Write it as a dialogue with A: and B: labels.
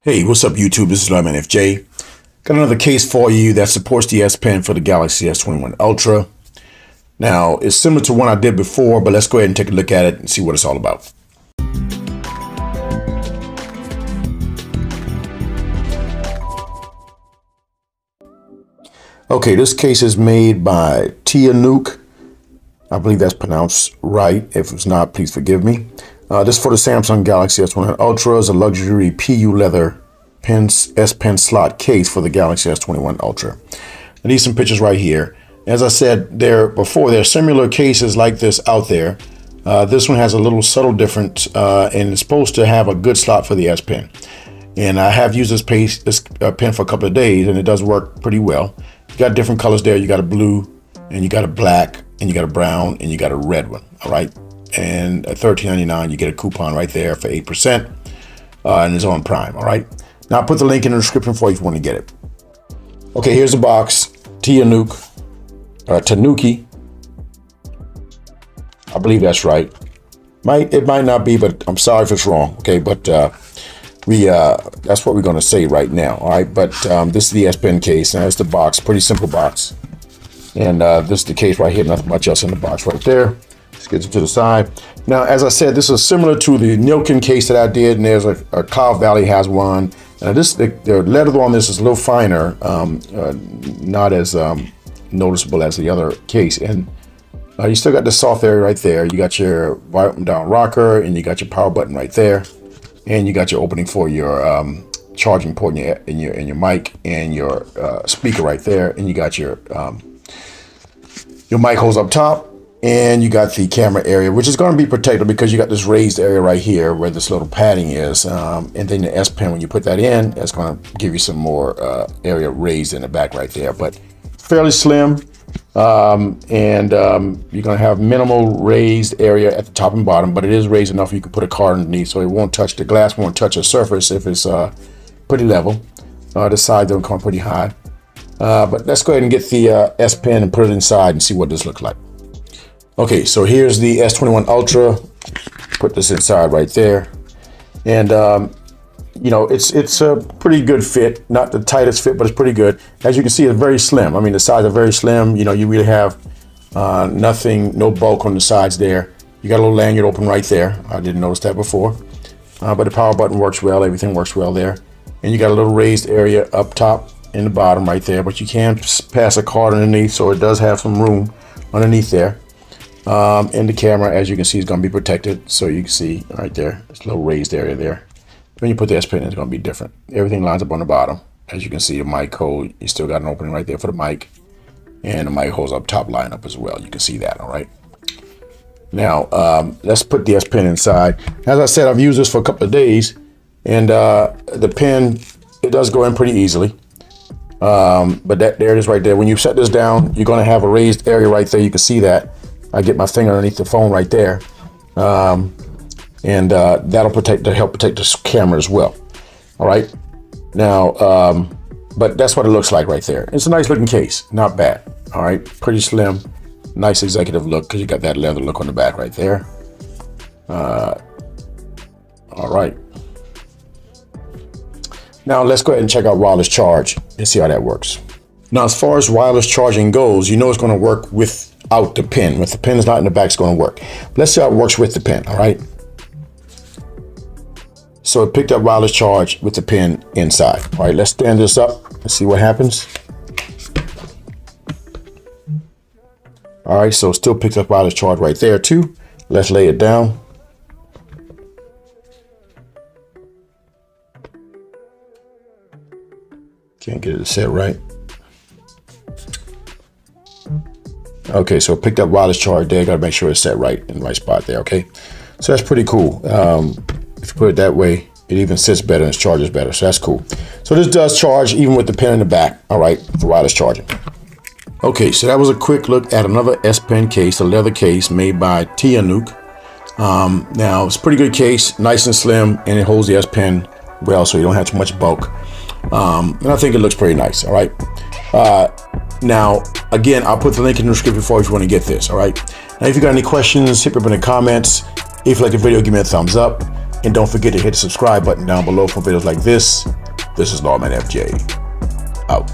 A: Hey, what's up YouTube? This is Lemon FJ. Got another case for you that supports the S Pen for the Galaxy S21 Ultra. Now, it's similar to one I did before, but let's go ahead and take a look at it and see what it's all about. Okay, this case is made by TIANNIUKE. I believe that's pronounced right. If it's not, please forgive me. This is for the Samsung Galaxy S21 Ultra. Is a luxury PU leather S Pen slot case for the Galaxy S21 Ultra. I need some pictures right here. As I said there before, there are similar cases like this out there. This one has a little subtle difference and it's supposed to have a good slot for the S Pen. And I have used this pen for a couple of days and it does work pretty well. You got different colors there. You got a blue and you got a black and you got a brown and you got a red one. All right. And at $13.99, you get a coupon right there for 8%, and it's on Prime. All right. Now I'll put the link in the description for you if you want to get it. Okay, here's the box. TIANNIUKE, TIANNIUKE. I believe that's right. It might not be, but I'm sorry if it's wrong. Okay, but that's what we're going to say right now. All right, but this is the S Pen case. Now it's the box, pretty simple box, and this is the case right here. Nothing much else in the box right there. Let's get it to the side. Now, as I said, this is similar to the TIANNIUKE case that I did, and there's a Cloud Valley has one. Now, the leather on this is a little finer, not as noticeable as the other case. And you still got the soft area right there. You got your button down rocker, and you got your power button right there, and you got your opening for your charging port in your mic and your speaker right there, and you got your mic holes up top. And you got the camera area, which is going to be protected because you got this raised area right here where this little padding is. And then the S Pen, when you put that in, that's going to give you some more area raised in the back right there. But fairly slim. You're going to have minimal raised area at the top and bottom, but it is raised enough you can put a card underneath so it won't touch the glass, won't touch the surface if it's pretty level. The sides don't come pretty high. But let's go ahead and get the S Pen and put it inside and see what this looks like. Okay, so here's the S21 Ultra. Put this inside right there. And, you know, it's a pretty good fit. Not the tightest fit, but it's pretty good. As you can see, it's very slim. I mean, the sides are very slim. You know, you really have no bulk on the sides there. You got a little lanyard open right there. I didn't notice that before. But the power button works well. Everything works well there. And you got a little raised area up top and the bottom right there. But you can pass a card underneath, so it does have some room underneath there. And the camera, as you can see, is going to be protected. So you can see right there, it's a little raised area there. When you put the S Pen in, it's going to be different. Everything lines up on the bottom. As you can see, your mic hole, you still got an opening right there for the mic. And the mic holes up top line up as well. You can see that, all right? Now, let's put the S Pen inside. As I said, I've used this for a couple of days. And the pen, it does go in pretty easily. But there it is right there. When you set this down, you're going to have a raised area right there. You can see that. I get my finger underneath the phone right there, that'll help protect the camera as well. All right, now, but that's what it looks like right there. It's a nice looking case, not bad. All right, pretty slim, nice executive look because you got that leather look on the back right there. All right, now let's go ahead and check out wireless charge and see how that works. Now, as far as wireless charging goes, you know it's going to work without the pen. If the pen is not in the back, it's going to work. But let's see how it works with the pen, all right? So it picked up wireless charge with the pen inside. All right, let's stand this up and see what happens. All right, so it still picks up wireless charge right there too. Let's lay it down. Can't get it to set right. Okay, so it picked up wireless charge there. Got to make sure it's set right in the right spot there, okay? So that's pretty cool. If you put it that way, it even sits better and it charges better, so that's cool. So this does charge even with the pen in the back, all right, for wireless charging. Okay, so that was a quick look at another S Pen case, a leather case made by TIANNIUKE. Now, it's a pretty good case, nice and slim, and it holds the S Pen well, so you don't have too much bulk. And I think it looks pretty nice, all right? Now, again, I'll put the link in the description for you if you want to get this, all right? Now, if you got any questions, hit me up in the comments. If you like the video, give me a thumbs up. And don't forget to hit the subscribe button down below for videos like this. This is Lawman FJ. Out.